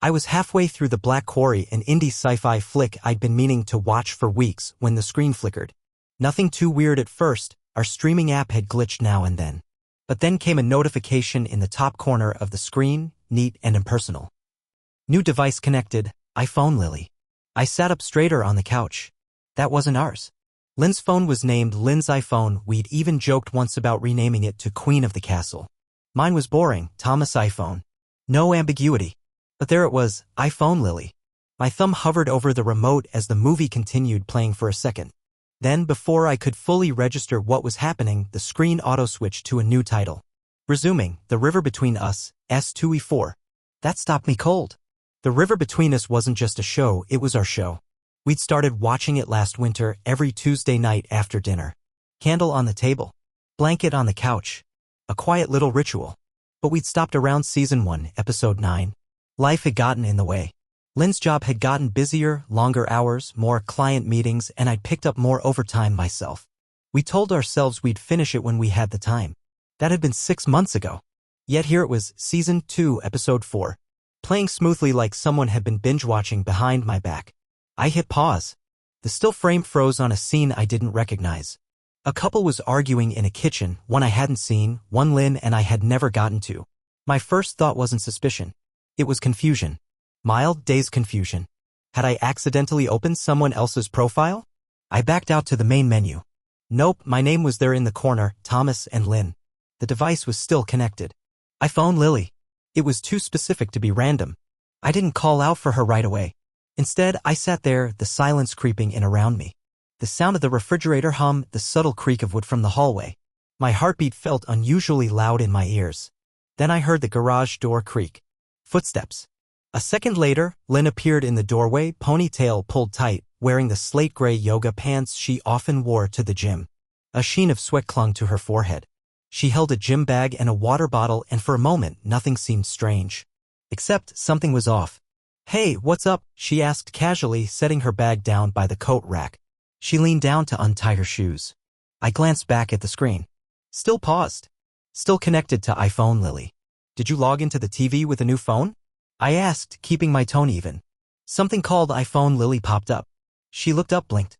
I was halfway through The Black Quarry, an indie sci-fi flick I'd been meaning to watch for weeks, when the screen flickered. Nothing too weird at first, our streaming app had glitched now and then. But then came a notification in the top corner of the screen, neat and impersonal. New device connected, iPhone Lily. I sat up straighter on the couch. That wasn't ours. Lynn's phone was named Lynn's iPhone. We'd even joked once about renaming it to Queen of the Castle. Mine was boring, Thomas iPhone. No ambiguity. But there it was, iPhone Lily. My thumb hovered over the remote as the movie continued playing for a second. Then, before I could fully register what was happening, the screen auto-switched to a new title. Resuming, The River Between Us, S2E4. That stopped me cold. The River Between Us wasn't just a show, it was our show. We'd started watching it last winter, every Tuesday night after dinner. Candle on the table. Blanket on the couch. A quiet little ritual. But we'd stopped around season 1, episode 9. Life had gotten in the way. Lynn's job had gotten busier, longer hours, more client meetings, and I'd picked up more overtime myself. We told ourselves we'd finish it when we had the time. That had been 6 months ago. Yet here it was, season 2, episode 4. Playing smoothly like someone had been binge-watching behind my back. I hit pause. The still frame froze on a scene I didn't recognize. A couple was arguing in a kitchen, one I hadn't seen, one Lynn and I had never gotten to. My first thought wasn't suspicion. It was confusion. Mild, dazed confusion. Had I accidentally opened someone else's profile? I backed out to the main menu. Nope, my name was there in the corner, Thomas and Lynn. The device was still connected. iPhone Lily. It was too specific to be random. I didn't call out for her right away. Instead, I sat there, the silence creeping in around me. The sound of the refrigerator hum, the subtle creak of wood from the hallway. My heartbeat felt unusually loud in my ears. Then I heard the garage door creak. Footsteps. A second later, Lynn appeared in the doorway, ponytail pulled tight, wearing the slate gray yoga pants she often wore to the gym. A sheen of sweat clung to her forehead. She held a gym bag and a water bottle, and for a moment, nothing seemed strange. Except something was off. Hey, what's up? She asked casually, setting her bag down by the coat rack. She leaned down to untie her shoes. I glanced back at the screen. Still paused. Still connected to iPhone Lily. Did you log into the TV with a new phone? I asked, keeping my tone even. Something called iPhone Lily popped up. She looked up, blinked.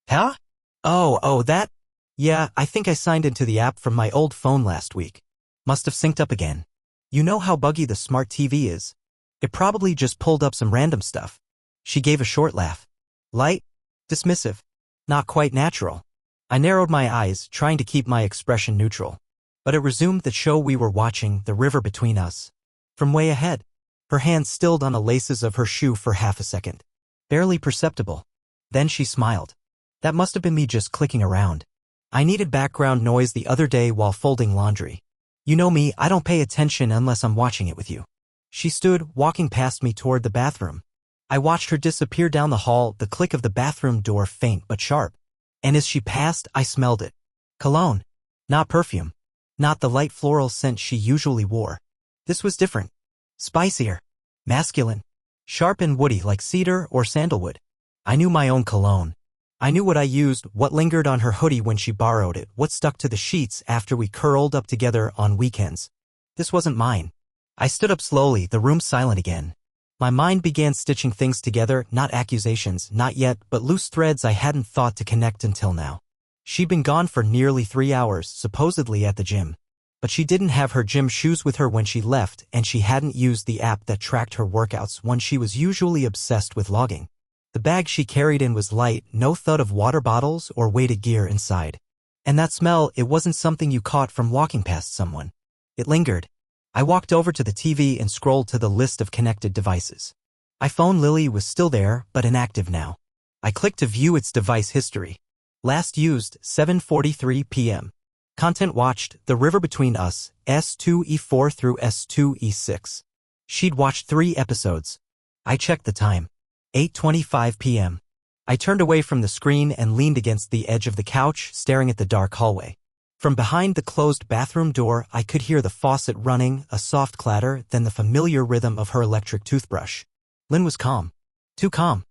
Huh? Oh, that? Yeah, I think I signed into the app from my old phone last week. Must have synced up again. You know how buggy the smart TV is. It probably just pulled up some random stuff. She gave a short laugh. Light? Dismissive. Not quite natural. I narrowed my eyes, trying to keep my expression neutral. But it resumed the show we were watching, The River Between Us. From way ahead. Her hand stilled on the laces of her shoe for half a second. Barely perceptible. Then she smiled. That must have been me just clicking around. I needed background noise the other day while folding laundry. You know me, I don't pay attention unless I'm watching it with you. She stood, walking past me toward the bathroom. I watched her disappear down the hall, the click of the bathroom door faint but sharp. And as she passed, I smelled it. Cologne. Not perfume. Not the light floral scent she usually wore. This was different. Spicier. Masculine. Sharp and woody like cedar or sandalwood. I knew my own cologne. I knew what I used, what lingered on her hoodie when she borrowed it, what stuck to the sheets after we curled up together on weekends. This wasn't mine. I stood up slowly, the room silent again. My mind began stitching things together, not accusations, not yet, but loose threads I hadn't thought to connect until now. She'd been gone for nearly 3 hours, supposedly at the gym. But she didn't have her gym shoes with her when she left, and she hadn't used the app that tracked her workouts, one she was usually obsessed with logging. The bag she carried in was light, no thud of water bottles or weighted gear inside. And that smell, it wasn't something you caught from walking past someone. It lingered. I walked over to the TV and scrolled to the list of connected devices. iPhone Lily was still there, but inactive now. I clicked to view its device history. Last used, 7:43 p.m. Content watched, The River Between Us, S2E4 through S2E6. She'd watched 3 episodes. I checked the time. 8:25 p.m. I turned away from the screen and leaned against the edge of the couch, staring at the dark hallway. From behind the closed bathroom door, I could hear the faucet running, a soft clatter, then the familiar rhythm of her electric toothbrush. Lynn was calm. Too calm.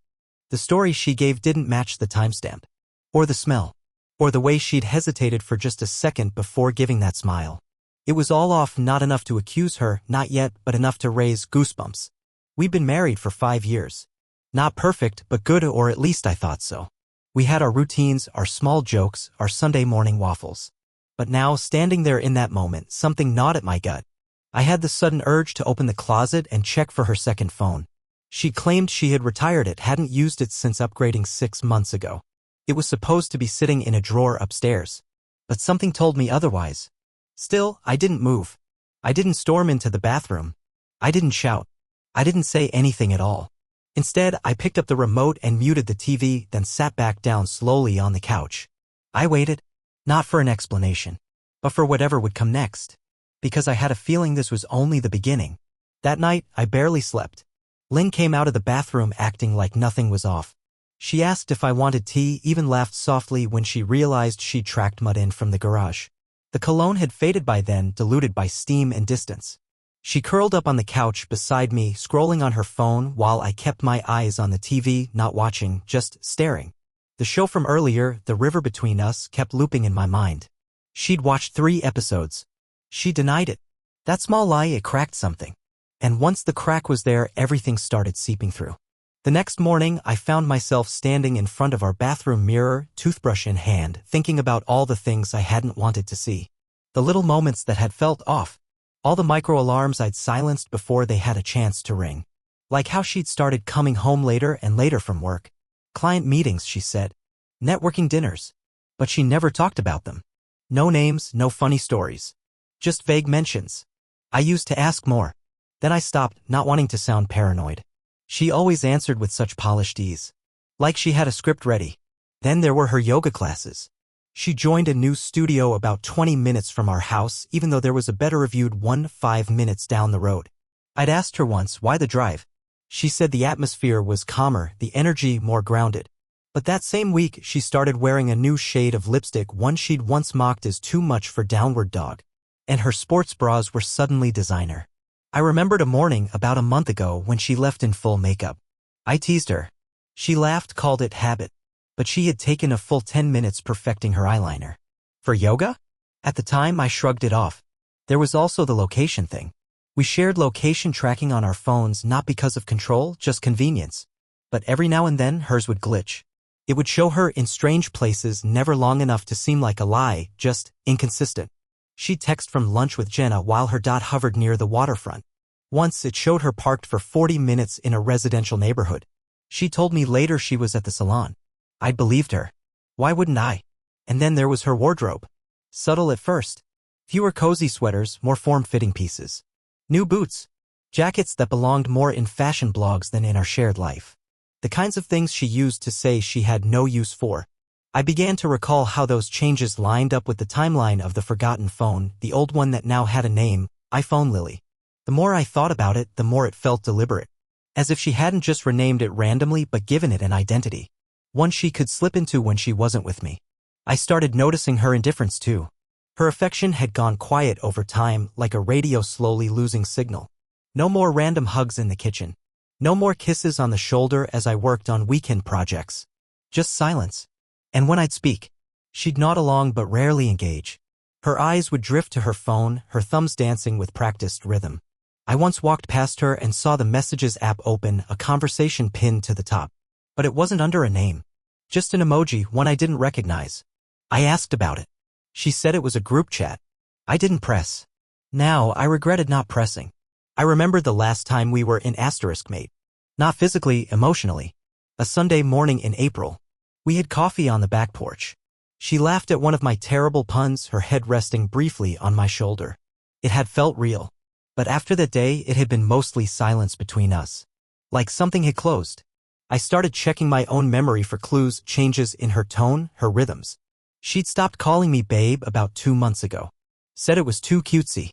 The story she gave didn't match the timestamp. Or the smell. Or the way she'd hesitated for just a second before giving that smile. It was all off, not enough to accuse her, not yet, but enough to raise goosebumps. We'd been married for 5 years. Not perfect, but good, or at least I thought so. We had our routines, our small jokes, our Sunday morning waffles. But now, standing there in that moment, something gnawed at my gut. I had the sudden urge to open the closet and check for her second phone. She claimed she had retired it, hadn't used it since upgrading 6 months ago. It was supposed to be sitting in a drawer upstairs. But something told me otherwise. Still, I didn't move. I didn't storm into the bathroom. I didn't shout. I didn't say anything at all. Instead, I picked up the remote and muted the TV, then sat back down slowly on the couch. I waited, not for an explanation, but for whatever would come next. Because I had a feeling this was only the beginning. That night, I barely slept. Lynn came out of the bathroom acting like nothing was off. She asked if I wanted tea, even laughed softly when she realized she'd tracked mud in from the garage. The cologne had faded by then, diluted by steam and distance. She curled up on the couch beside me, scrolling on her phone while I kept my eyes on the TV, not watching, just staring. The show from earlier, The River Between Us, kept looping in my mind. She'd watched 3 episodes. She denied it. That small lie, it cracked something. And once the crack was there, everything started seeping through. The next morning, I found myself standing in front of our bathroom mirror, toothbrush in hand, thinking about all the things I hadn't wanted to see. The little moments that had felt off. All the micro-alarms I'd silenced before they had a chance to ring. Like how she'd started coming home later and later from work. Client meetings, she said. Networking dinners. But she never talked about them. No names, no funny stories. Just vague mentions. I used to ask more. Then I stopped, not wanting to sound paranoid. She always answered with such polished ease. Like she had a script ready. Then there were her yoga classes. She joined a new studio about 20 minutes from our house, even though there was a better reviewed one 5 minutes down the road. I'd asked her once, why the drive? She said the atmosphere was calmer, the energy more grounded. But that same week, she started wearing a new shade of lipstick, one she'd once mocked as too much for Downward Dog. And her sports bras were suddenly designer. I remembered a morning about a month ago when she left in full makeup. I teased her. She laughed, called it habit. But she had taken a full 10 minutes perfecting her eyeliner. For yoga? At the time, I shrugged it off. There was also the location thing. We shared location tracking on our phones, not because of control, just convenience. But every now and then, hers would glitch. It would show her in strange places, never long enough to seem like a lie, just inconsistent. She'd text from lunch with Jenna while her dot hovered near the waterfront. Once, it showed her parked for 40 minutes in a residential neighborhood. She told me later she was at the salon. I'd believed her. Why wouldn't I? And then there was her wardrobe. Subtle at first. Fewer cozy sweaters, more form-fitting pieces. New boots. Jackets that belonged more in fashion blogs than in our shared life. The kinds of things she used to say she had no use for. I began to recall how those changes lined up with the timeline of the forgotten phone, the old one that now had a name, iPhone Lily. The more I thought about it, the more it felt deliberate. As if she hadn't just renamed it randomly but given it an identity. One she could slip into when she wasn't with me. I started noticing her indifference too. Her affection had gone quiet over time, like a radio slowly losing signal. No more random hugs in the kitchen. No more kisses on the shoulder as I worked on weekend projects. Just silence. And when I'd speak, she'd nod along but rarely engage. Her eyes would drift to her phone, her thumbs dancing with practiced rhythm. I once walked past her and saw the Messages app open, a conversation pinned to the top. But it wasn't under a name. Just an emoji, one I didn't recognize. I asked about it. She said it was a group chat. I didn't press. Now, I regretted not pressing. I remembered the last time we were in *, mate. Not physically, emotionally. A Sunday morning in April. We had coffee on the back porch. She laughed at one of my terrible puns, her head resting briefly on my shoulder. It had felt real. But after that day, it had been mostly silence between us. Like something had closed. I started checking my own memory for clues, changes in her tone, her rhythms. She'd stopped calling me babe about 2 months ago. Said it was too cutesy.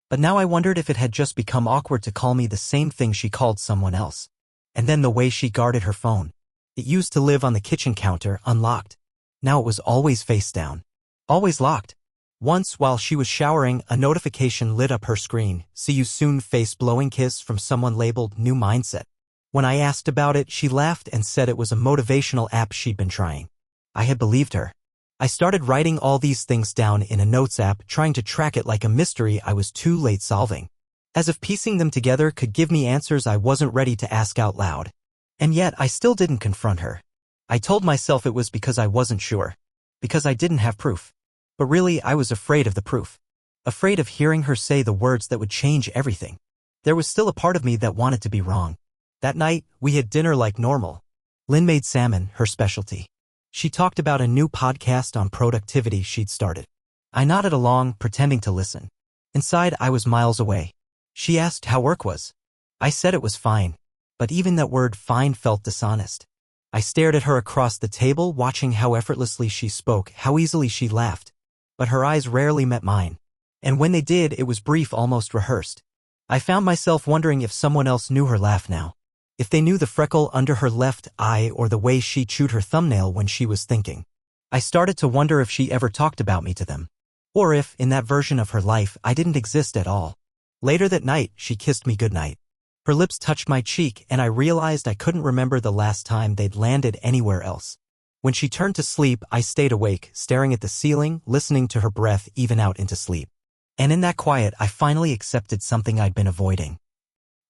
But now I wondered if it had just become awkward to call me the same thing she called someone else. And then the way she guarded her phone. It used to live on the kitchen counter, unlocked. Now it was always face down. Always locked. Once, while she was showering, a notification lit up her screen. See you soon, face blowing kiss from someone labeled New Mindset. When I asked about it, she laughed and said it was a motivational app she'd been trying. I had believed her. I started writing all these things down in a notes app, trying to track it like a mystery I was too late solving. As if piecing them together could give me answers I wasn't ready to ask out loud. And yet, I still didn't confront her. I told myself it was because I wasn't sure. Because I didn't have proof. But really, I was afraid of the proof. Afraid of hearing her say the words that would change everything. There was still a part of me that wanted to be wrong. That night, we had dinner like normal. Lynn made salmon, her specialty. She talked about a new podcast on productivity she'd started. I nodded along, pretending to listen. Inside, I was miles away. She asked how work was. I said it was fine. But even that word fine felt dishonest. I stared at her across the table, watching how effortlessly she spoke, how easily she laughed. But her eyes rarely met mine. And when they did, it was brief, almost rehearsed. I found myself wondering if someone else knew her laugh now. If they knew the freckle under her left eye or the way she chewed her thumbnail when she was thinking. I started to wonder if she ever talked about me to them. Or if, in that version of her life, I didn't exist at all. Later that night, she kissed me goodnight. Her lips touched my cheek, and I realized I couldn't remember the last time they'd landed anywhere else. When she turned to sleep, I stayed awake, staring at the ceiling, listening to her breath even out into sleep. And in that quiet, I finally accepted something I'd been avoiding.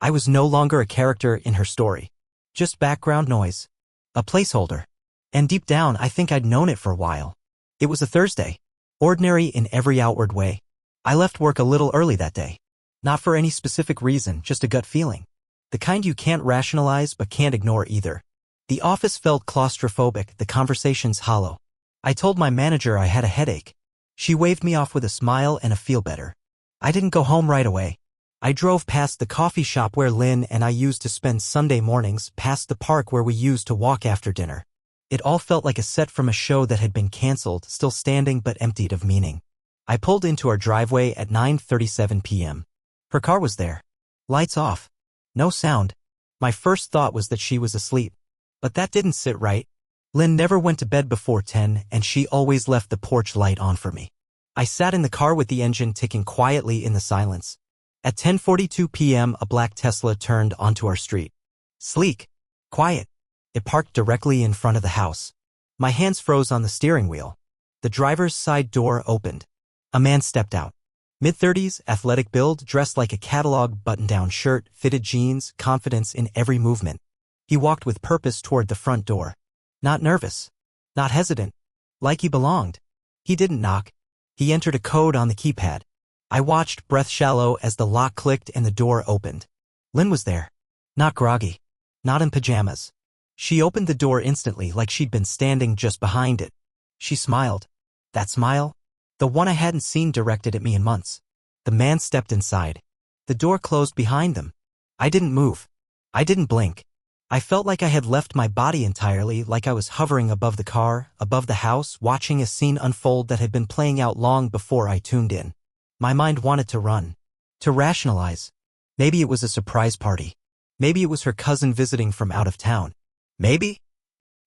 I was no longer a character in her story. Just background noise. A placeholder. And deep down, I think I'd known it for a while. It was a Thursday. Ordinary in every outward way. I left work a little early that day. Not for any specific reason, just a gut feeling. The kind you can't rationalize but can't ignore either. The office felt claustrophobic, the conversations hollow. I told my manager I had a headache. She waved me off with a smile and a feel better. I didn't go home right away. I drove past the coffee shop where Lynn and I used to spend Sunday mornings, past the park where we used to walk after dinner. It all felt like a set from a show that had been canceled, still standing but emptied of meaning. I pulled into our driveway at 9:37 p.m. Her car was there. Lights off. No sound. My first thought was that she was asleep. But that didn't sit right. Lynn never went to bed before 10, and she always left the porch light on for me. I sat in the car with the engine ticking quietly in the silence. At 10:42 p.m., a black Tesla turned onto our street. Sleek. Quiet. It parked directly in front of the house. My hands froze on the steering wheel. The driver's side door opened. A man stepped out. Mid-30s, athletic build, dressed like a catalog button-down shirt, fitted jeans, confidence in every movement. He walked with purpose toward the front door. Not nervous. Not hesitant. Like he belonged. He didn't knock. He entered a code on the keypad. I watched, breath shallow, as the lock clicked and the door opened. Lynn was there. Not groggy. Not in pajamas. She opened the door instantly, like she'd been standing just behind it. She smiled. That smile? The one I hadn't seen directed at me in months. The man stepped inside. The door closed behind them. I didn't move. I didn't blink. I felt like I had left my body entirely, like I was hovering above the car, above the house, watching a scene unfold that had been playing out long before I tuned in. My mind wanted to run. To rationalize. Maybe it was a surprise party. Maybe it was her cousin visiting from out of town. Maybe?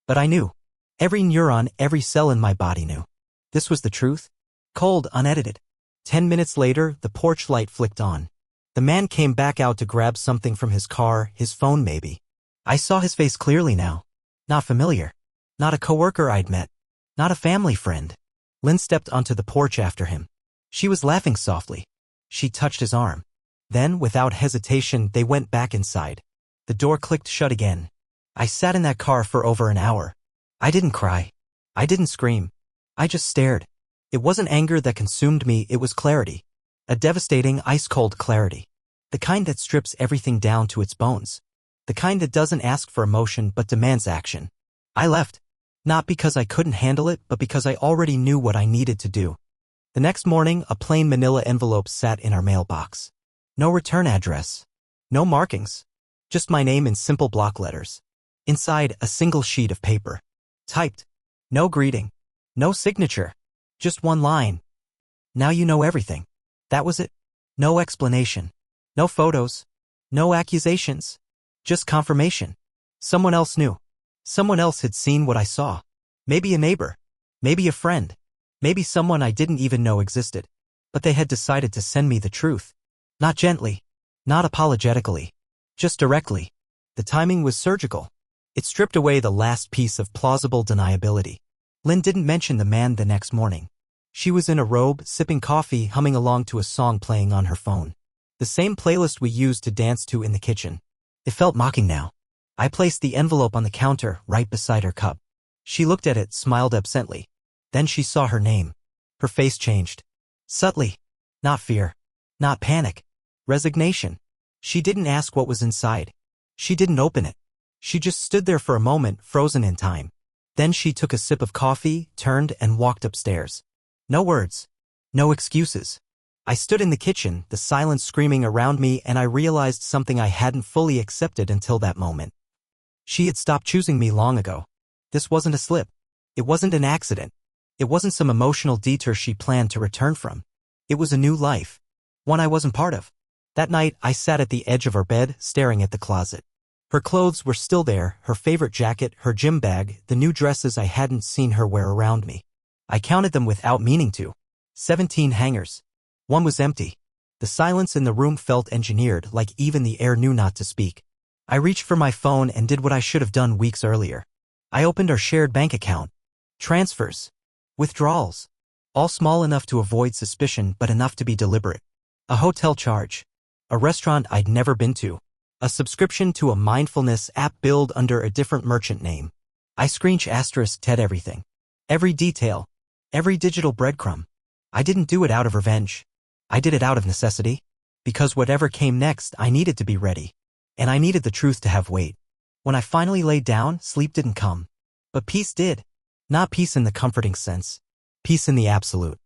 But I knew. Every neuron, every cell in my body knew. This was the truth. Cold, unedited. 10 minutes later, the porch light flicked on. The man came back out to grab something from his car, his phone maybe. I saw his face clearly now. Not familiar. Not a coworker I'd met. Not a family friend. Lynn stepped onto the porch after him. She was laughing softly. She touched his arm. Then, without hesitation, they went back inside. The door clicked shut again. I sat in that car for over an hour. I didn't cry. I didn't scream. I just stared. It wasn't anger that consumed me, it was clarity. A devastating, ice-cold clarity. The kind that strips everything down to its bones. The kind that doesn't ask for emotion but demands action. I left. Not because I couldn't handle it, but because I already knew what I needed to do. The next morning, a plain manila envelope sat in our mailbox. No return address. No markings. Just my name in simple block letters. Inside, a single sheet of paper. Typed. No greeting. No signature. Just one line. Now you know everything. That was it. No explanation. No photos. No accusations. Just confirmation. Someone else knew. Someone else had seen what I saw. Maybe a neighbor. Maybe a friend. Maybe someone I didn't even know existed. But they had decided to send me the truth. Not gently. Not apologetically. Just directly. The timing was surgical. It stripped away the last piece of plausible deniability. Lynn didn't mention the man the next morning. She was in a robe, sipping coffee, humming along to a song playing on her phone. The same playlist we used to dance to in the kitchen. It felt mocking now. I placed the envelope on the counter right beside her cup. She looked at it, smiled absently. Then she saw her name. Her face changed. Subtly. Not fear. Not panic. Resignation. She didn't ask what was inside. She didn't open it. She just stood there for a moment, frozen in time. Then she took a sip of coffee, turned, and walked upstairs. No words. No excuses. I stood in the kitchen, the silence screaming around me, and I realized something I hadn't fully accepted until that moment. She had stopped choosing me long ago. This wasn't a slip. It wasn't an accident. It wasn't some emotional detour she planned to return from. It was a new life. One I wasn't part of. That night, I sat at the edge of our bed, staring at the closet. Her clothes were still there, her favorite jacket, her gym bag, the new dresses I hadn't seen her wear around me. I counted them without meaning to. 17 hangers. One was empty. The silence in the room felt engineered, like even the air knew not to speak. I reached for my phone and did what I should have done weeks earlier. I opened our shared bank account. Transfers. Withdrawals. All small enough to avoid suspicion but enough to be deliberate. A hotel charge. A restaurant I'd never been to. A subscription to a mindfulness app billed under a different merchant name. I ***ed everything. Every detail. Every digital breadcrumb. I didn't do it out of revenge. I did it out of necessity. Because whatever came next, I needed to be ready. And I needed the truth to have weight. When I finally laid down, sleep didn't come. But peace did. Not peace in the comforting sense. Peace in the absolute.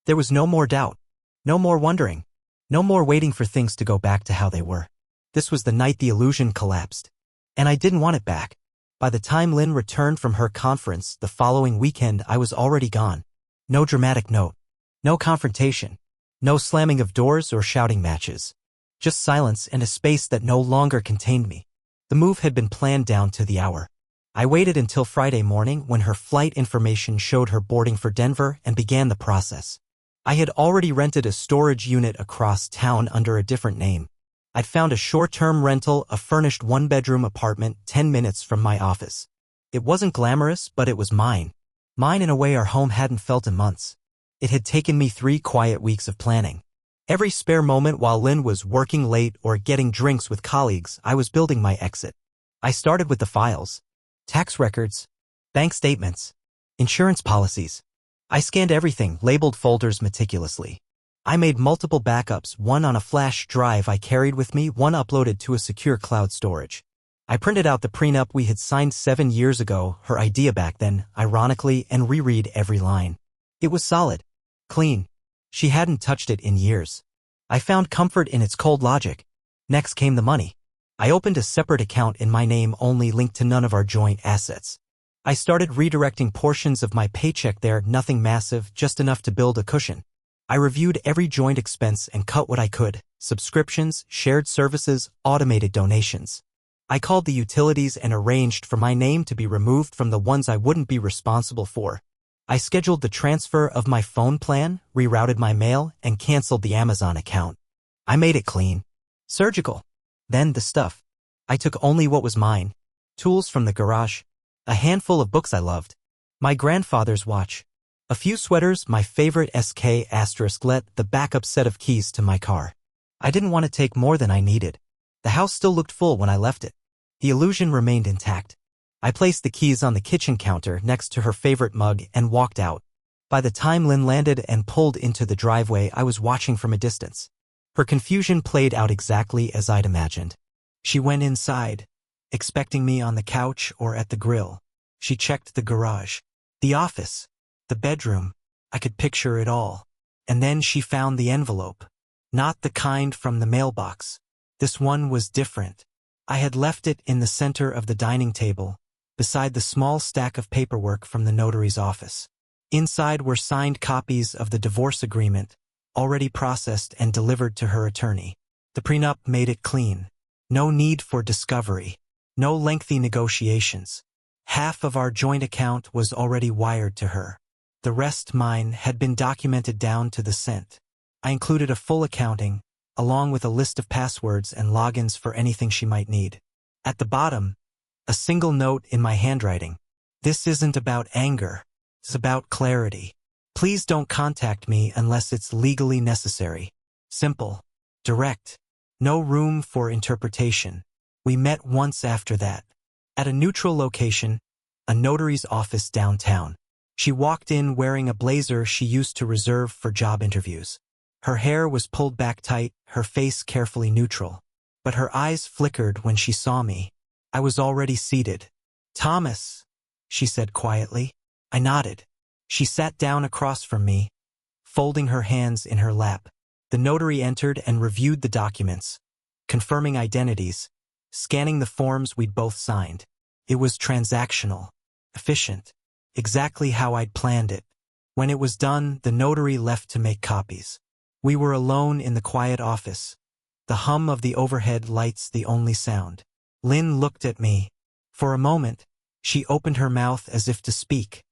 There was no more doubt. No more wondering. No more waiting for things to go back to how they were. This was the night the illusion collapsed. And I didn't want it back. By the time Lynn returned from her conference the following weekend, I was already gone. No dramatic note. No confrontation. No slamming of doors or shouting matches. Just silence and a space that no longer contained me. The move had been planned down to the hour. I waited until Friday morning when her flight information showed her boarding for Denver and began the process. I had already rented a storage unit across town under a different name. I'd found a short-term rental, a furnished one-bedroom apartment 10 minutes from my office. It wasn't glamorous, but it was mine. Mine in a way our home hadn't felt in months. It had taken me 3 quiet weeks of planning. Every spare moment while Lynn was working late or getting drinks with colleagues, I was building my exit. I started with the files. Tax records. Bank statements. Insurance policies. I scanned everything, labeled folders meticulously. I made multiple backups, one on a flash drive I carried with me, one uploaded to a secure cloud storage. I printed out the prenup we had signed 7 years ago, her idea back then, ironically, and reread every line. It was solid. Clean. She hadn't touched it in years. I found comfort in its cold logic. Next came the money. I opened a separate account in my name only, linked to none of our joint assets. I started redirecting portions of my paycheck there, nothing massive, just enough to build a cushion. I reviewed every joint expense and cut what I could: subscriptions, shared services, automated donations. I called the utilities and arranged for my name to be removed from the ones I wouldn't be responsible for. I scheduled the transfer of my phone plan, rerouted my mail, and canceled the Amazon account. I made it clean. Surgical. Then the stuff. I took only what was mine. Tools from the garage. A handful of books I loved. My grandfather's watch. A few sweaters, my favorite SK***, the backup set of keys to my car. I didn't want to take more than I needed. The house still looked full when I left it. The illusion remained intact. I placed the keys on the kitchen counter next to her favorite mug and walked out. By the time Lynn landed and pulled into the driveway, I was watching from a distance. Her confusion played out exactly as I'd imagined. She went inside, expecting me on the couch or at the grill. She checked the garage, the office, the bedroom. I could picture it all. And then she found the envelope. Not the kind from the mailbox. This one was different. I had left it in the center of the dining table, beside the small stack of paperwork from the notary's office. Inside were signed copies of the divorce agreement, already processed and delivered to her attorney. The prenup made it clean. No need for discovery. No lengthy negotiations. Half of our joint account was already wired to her. The rest, mine, had been documented down to the cent. I included a full accounting, along with a list of passwords and logins for anything she might need. At the bottom, a single note in my handwriting. This isn't about anger. It's about clarity. Please don't contact me unless it's legally necessary. Simple. Direct. No room for interpretation. We met once after that. At a neutral location, a notary's office downtown. She walked in wearing a blazer she used to reserve for job interviews. Her hair was pulled back tight, her face carefully neutral. But her eyes flickered when she saw me. I was already seated. "Thomas," she said quietly. I nodded. She sat down across from me, folding her hands in her lap. The notary entered and reviewed the documents, confirming identities, scanning the forms we'd both signed. It was transactional, efficient, exactly how I'd planned it. When it was done, the notary left to make copies. We were alone in the quiet office, the hum of the overhead lights the only sound. Lynn looked at me. For a moment, she opened her mouth as if to speak,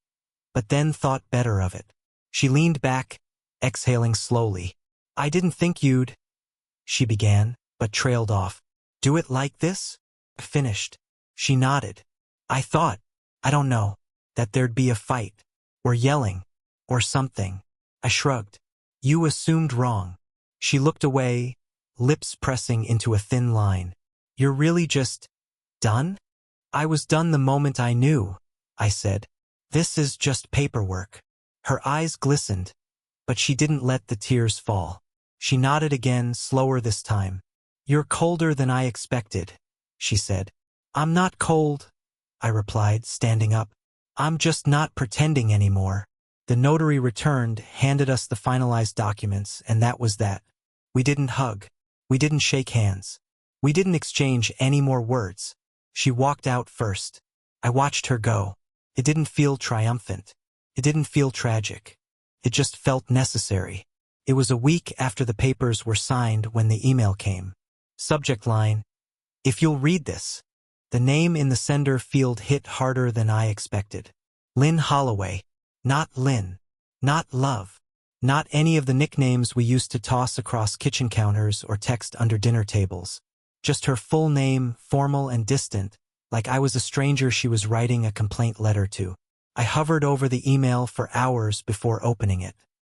but then thought better of it. She leaned back, exhaling slowly. "I didn't think you'd," she began, but trailed off. "Do it like this?" Finished. She nodded. "I thought, I don't know, that there'd be a fight, or yelling, or something." I shrugged. "You assumed wrong." She looked away, lips pressing into a thin line. "You're really just done?" "I was done the moment I knew," I said. "This is just paperwork." Her eyes glistened, but she didn't let the tears fall. She nodded again, slower this time. "You're colder than I expected," she said. "I'm not cold," I replied, standing up. "I'm just not pretending anymore." The notary returned, handed us the finalized documents, and that was that. We didn't hug. We didn't shake hands. We didn't exchange any more words. She walked out first. I watched her go. It didn't feel triumphant. It didn't feel tragic. It just felt necessary. It was a week after the papers were signed when the email came. Subject line: "If you'll read this." The name in the sender field hit harder than I expected. Lynn Holloway. Not Lynn. Not Love. Not any of the nicknames we used to toss across kitchen counters or text under dinner tables. Just her full name, formal and distant, like I was a stranger she was writing a complaint letter to. I hovered over the email for hours before opening it.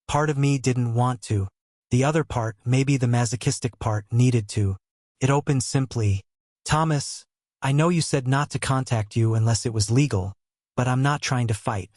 Part of me didn't want to. The other part, maybe the masochistic part, needed to. It opened simply: "Thomas, I know you said not to contact you unless it was legal, but I'm not trying to fight.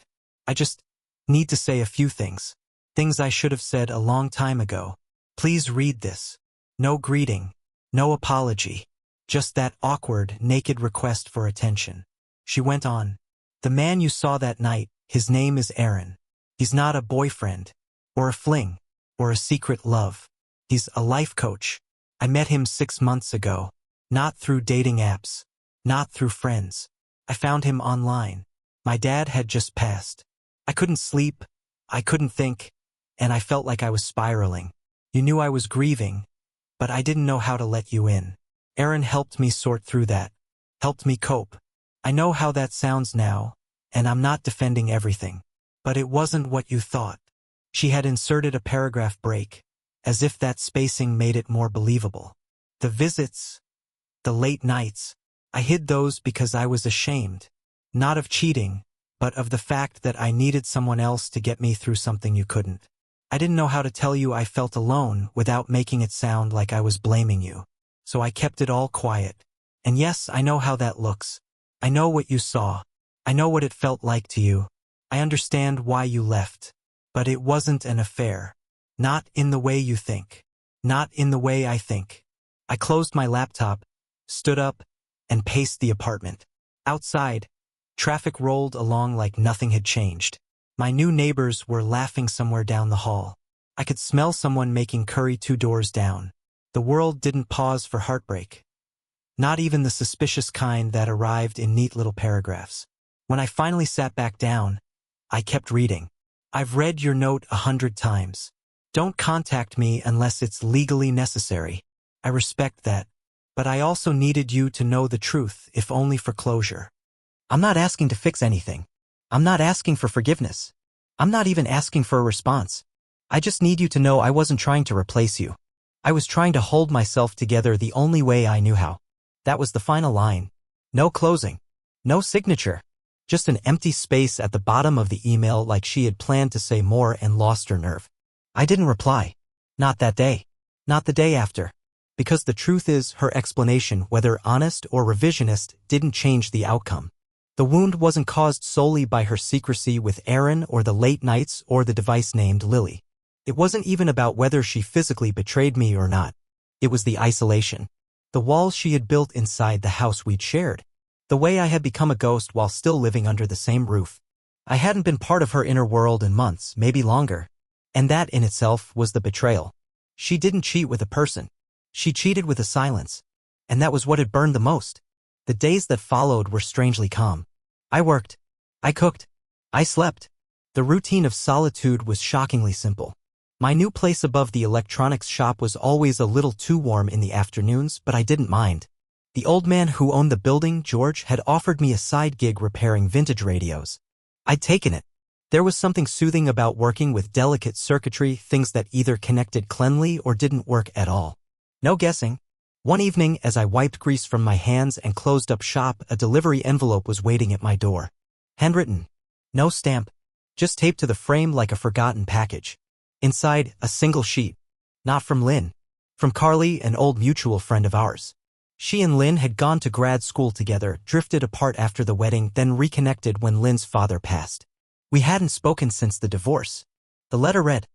I just need to say a few things. Things I should have said a long time ago. Please read this." No greeting. No apology. Just that awkward, naked request for attention. She went on. "The man you saw that night, his name is Aaron. He's not a boyfriend, or a fling, or a secret love. He's a life coach. I met him 6 months ago. Not through dating apps. Not through friends. I found him online. My dad had just passed. I couldn't sleep. I couldn't think. And I felt like I was spiraling. You knew I was grieving, but I didn't know how to let you in. Aaron helped me sort through that. Helped me cope. I know how that sounds now, and I'm not defending everything. But it wasn't what you thought." She had inserted a paragraph break, as if that spacing made it more believable. "The visits, the late nights, I hid those because I was ashamed. Not of cheating, but of the fact that I needed someone else to get me through something you couldn't. I didn't know how to tell you I felt alone without making it sound like I was blaming you. So I kept it all quiet. And yes, I know how that looks. I know what you saw. I know what it felt like to you. I understand why you left. But it wasn't an affair. Not in the way you think. Not in the way I think." I closed my laptop, stood up, and paced the apartment. Outside, traffic rolled along like nothing had changed. My new neighbors were laughing somewhere down the hall. I could smell someone making curry 2 doors down. The world didn't pause for heartbreak. Not even the suspicious kind that arrived in neat little paragraphs. When I finally sat back down, I kept reading. "I've read your note 100 times. Don't contact me unless it's legally necessary. I respect that. But I also needed you to know the truth, if only for closure. I'm not asking to fix anything. I'm not asking for forgiveness. I'm not even asking for a response. I just need you to know I wasn't trying to replace you. I was trying to hold myself together the only way I knew how." That was the final line. No closing. No signature. Just an empty space at the bottom of the email, like she had planned to say more and lost her nerve. I didn't reply. Not that day. Not the day after. Because the truth is, her explanation, whether honest or revisionist, didn't change the outcome. The wound wasn't caused solely by her secrecy with Aaron or the late nights or the device named Lily. It wasn't even about whether she physically betrayed me or not. It was the isolation. The walls she had built inside the house we'd shared. The way I had become a ghost while still living under the same roof. I hadn't been part of her inner world in months, maybe longer. And that in itself was the betrayal. She didn't cheat with a person. She cheated with a silence. And that was what had burned the most. The days that followed were strangely calm. I worked. I cooked. I slept. The routine of solitude was shockingly simple. My new place above the electronics shop was always a little too warm in the afternoons, but I didn't mind. The old man who owned the building, George, had offered me a side gig repairing vintage radios. I'd taken it. There was something soothing about working with delicate circuitry, things that either connected cleanly or didn't work at all. No guessing. One evening, as I wiped grease from my hands and closed up shop, a delivery envelope was waiting at my door. Handwritten. No stamp. Just taped to the frame like a forgotten package. Inside, a single sheet. Not from Lynn. From Carly, an old mutual friend of ours. She and Lynn had gone to grad school together, drifted apart after the wedding, then reconnected when Lynn's father passed. We hadn't spoken since the divorce. The letter read,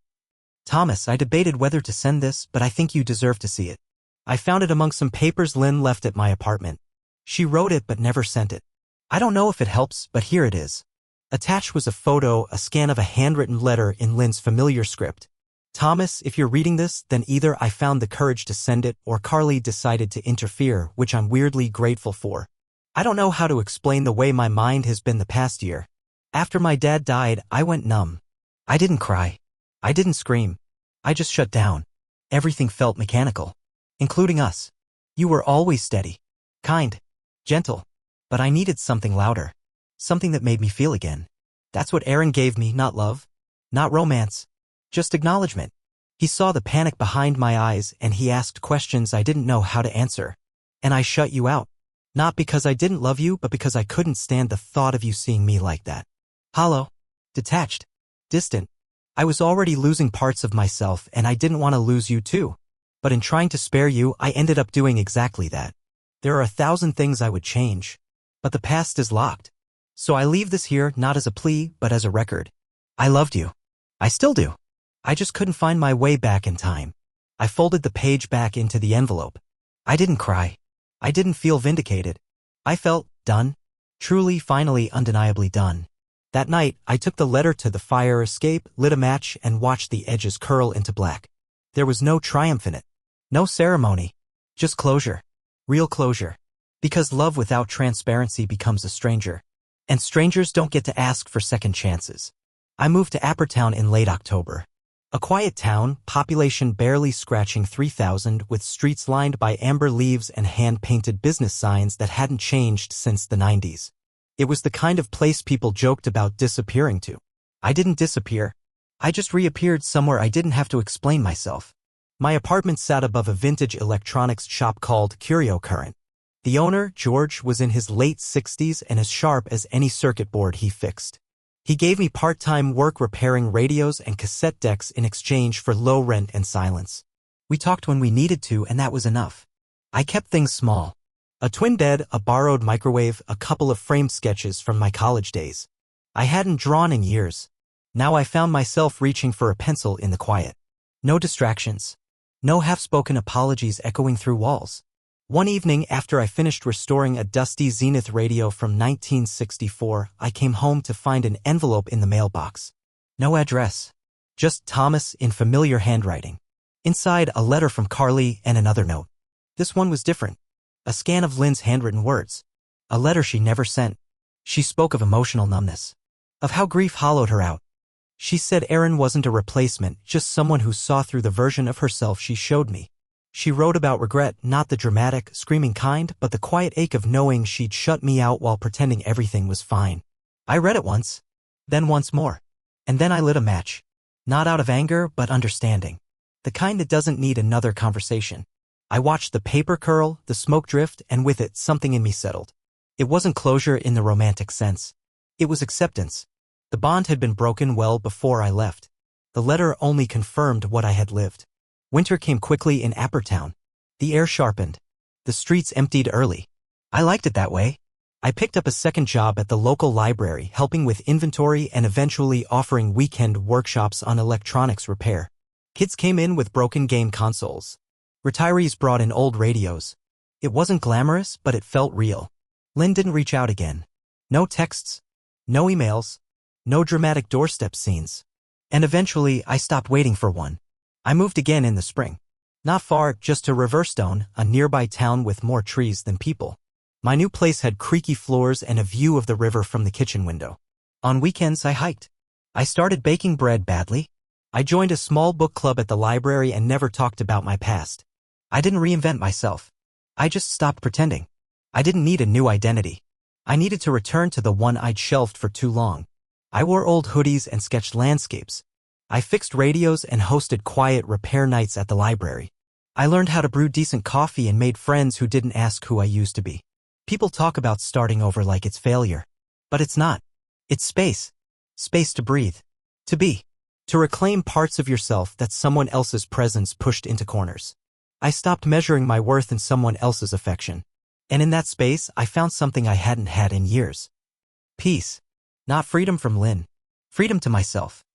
"Thomas, I debated whether to send this, but I think you deserve to see it. I found it among some papers Lynn left at my apartment. She wrote it but never sent it. I don't know if it helps, but here it is." Attached was a photo, a scan of a handwritten letter in Lynn's familiar script. "Thomas, if you're reading this, then either I found the courage to send it or Carly decided to interfere, which I'm weirdly grateful for. I don't know how to explain the way my mind has been the past year. After my dad died, I went numb. I didn't cry. I didn't scream. I just shut down. Everything felt mechanical. Including us. You were always steady. Kind. Gentle. But I needed something louder. Something that made me feel again. That's what Aaron gave me, not love. Not romance. Just acknowledgement. He saw the panic behind my eyes and he asked questions I didn't know how to answer. And I shut you out. Not because I didn't love you, but because I couldn't stand the thought of you seeing me like that. Hollow. Detached. Distant. I was already losing parts of myself and I didn't want to lose you too. But in trying to spare you, I ended up doing exactly that. There are 1,000 things I would change. But the past is locked. So I leave this here not as a plea, but as a record. I loved you. I still do. I just couldn't find my way back in time. I folded the page back into the envelope. I didn't cry. I didn't feel vindicated. I felt done. Truly, finally, undeniably done. That night, I took the letter to the fire escape, lit a match, and watched the edges curl into black. There was no triumph in it. No ceremony. Just closure. Real closure. Because love without transparency becomes a stranger. And strangers don't get to ask for second chances. I moved to Appertown in late October. A quiet town, population barely scratching 3,000, with streets lined by amber leaves and hand-painted business signs that hadn't changed since the 90s. It was the kind of place people joked about disappearing to. I didn't disappear. I just reappeared somewhere I didn't have to explain myself. My apartment sat above a vintage electronics shop called Curio Current. The owner, George, was in his late 60s and as sharp as any circuit board he fixed. He gave me part-time work repairing radios and cassette decks in exchange for low rent and silence. We talked when we needed to, and that was enough. I kept things small. A twin bed, a borrowed microwave, a couple of framed sketches from my college days. I hadn't drawn in years. Now I found myself reaching for a pencil in the quiet. No distractions. No half-spoken apologies echoing through walls. One evening after I finished restoring a dusty Zenith radio from 1964, I came home to find an envelope in the mailbox. No address. Just Thomas in familiar handwriting. Inside, a letter from Carly and another note. This one was different. A scan of Lynn's handwritten words. A letter she never sent. She spoke of emotional numbness. Of how grief hollowed her out. She said Aaron wasn't a replacement, just someone who saw through the version of herself she showed me. She wrote about regret, not the dramatic, screaming kind, but the quiet ache of knowing she'd shut me out while pretending everything was fine. I read it once. Then once more. And then I lit a match. Not out of anger, but understanding. The kind that doesn't need another conversation. I watched the paper curl, the smoke drift, and with it, something in me settled. It wasn't closure in the romantic sense. It was acceptance. The bond had been broken well before I left. The letter only confirmed what I had lived. Winter came quickly in Appertown. The air sharpened. The streets emptied early. I liked it that way. I picked up a second job at the local library, helping with inventory and eventually offering weekend workshops on electronics repair. Kids came in with broken game consoles. Retirees brought in old radios. It wasn't glamorous, but it felt real. Lynn didn't reach out again. No texts. No emails. No dramatic doorstep scenes. And eventually, I stopped waiting for one. I moved again in the spring. Not far, just to Riverstone, a nearby town with more trees than people. My new place had creaky floors and a view of the river from the kitchen window. On weekends, I hiked. I started baking bread badly. I joined a small book club at the library and never talked about my past. I didn't reinvent myself. I just stopped pretending. I didn't need a new identity. I needed to return to the one I'd shelved for too long. I wore old hoodies and sketched landscapes. I fixed radios and hosted quiet repair nights at the library. I learned how to brew decent coffee and made friends who didn't ask who I used to be. People talk about starting over like it's failure. But it's not. It's space. Space to breathe. To be. To reclaim parts of yourself that someone else's presence pushed into corners. I stopped measuring my worth in someone else's affection. And in that space, I found something I hadn't had in years. Peace. Not freedom from Lynn. Freedom to myself.